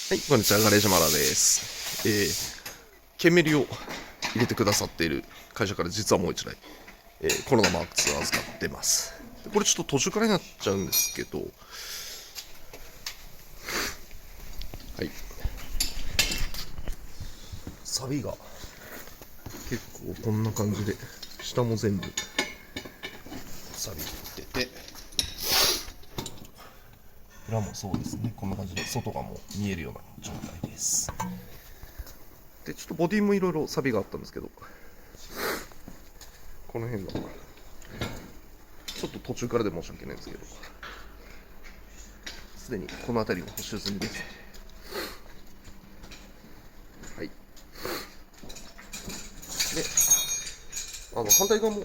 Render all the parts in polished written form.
はい、こんにちは、ガレージマラです。ケンメリを入れてくださっている会社から実はもう一台、コロナマーク2を預かってます。これちょっと途中からになっちゃうんですけど、はい、サビが結構こんな感じで、下も全部サビってて、裏もそうですね、こんな感じで外がもう見えるような状態です。で、ちょっとボディもいろいろサビがあったんですけど、この辺がちょっと途中からで申し訳ないんですけど、すでにこの辺りも補修済みです。はい。で、反対側も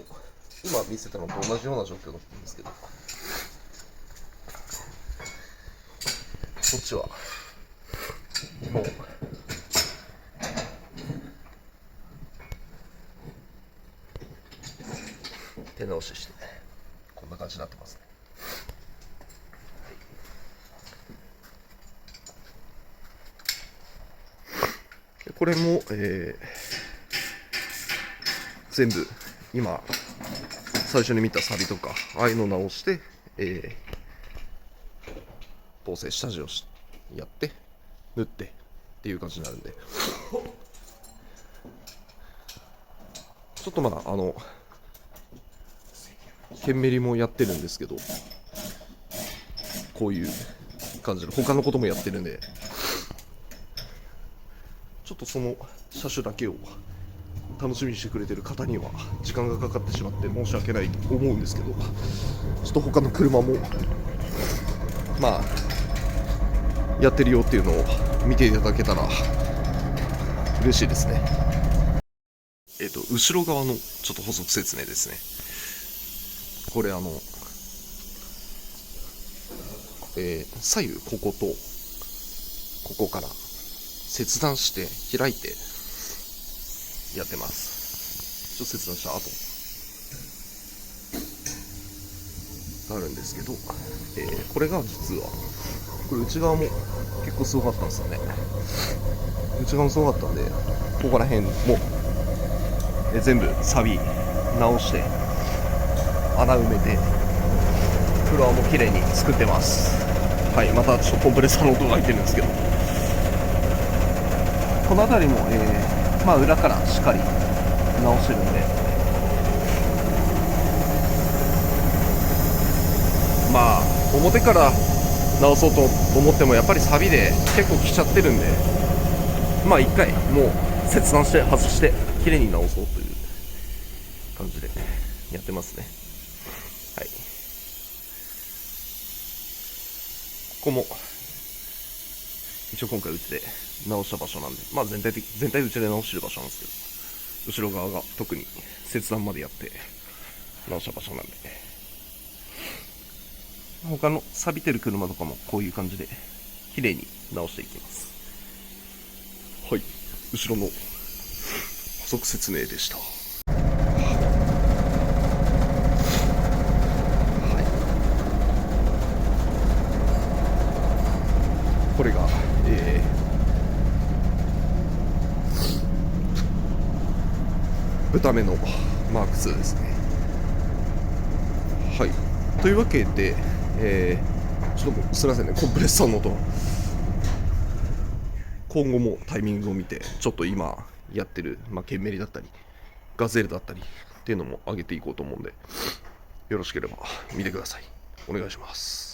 今見せたのと同じような状況だったんですけど、こっちはもう手直ししてこんな感じになってますね。これも、全部今最初に見たサビとかああいうの直して、縫製下地をやって縫ってっていう感じになるんで、ちょっとケンメリもやってるんですけど、こういう感じで他のこともやってるんで、ちょっとその車種だけを楽しみにしてくれてる方には時間がかかってしまって申し訳ないと思うんですけど、ちょっと他の車もやってるよっていうのを見ていただけたら嬉しいですね。後ろ側のちょっと補足説明ですね。これ左右こことここから切断して開いてやってます。ちょっと切断した後があるんですけど、これが実はこれ内側も結構すごかったんですよね。内側もすごかったんで、ここら辺も全部サビ直して穴埋めてフロアも綺麗に作ってます。はい、またちょっとコンプレッサーの音が入ってるんですけど、この辺りも、裏からしっかり直してるんで、表から直そうと思ってもやっぱりサビで結構きちゃってるんで、一回もう切断して外して綺麗に直そうという感じでやってますね。はい。ここも一応今回うちで直した場所なんで、全体うちで直してる場所なんですけど、後ろ側が特に切断までやって直した場所なんで、他の錆びてる車とかもこういう感じで綺麗に直していきます。はい、後ろの補足説明でした。これが、豚目のマーク2ですね。はい。というわけで、ちょっとすみませんね、コンプレッサーの音。今後もタイミングを見て、ちょっと今やってる、ケンメリだったり、ガゼルだったりっていうのも上げていこうと思うんで、よろしければ見てください。お願いします。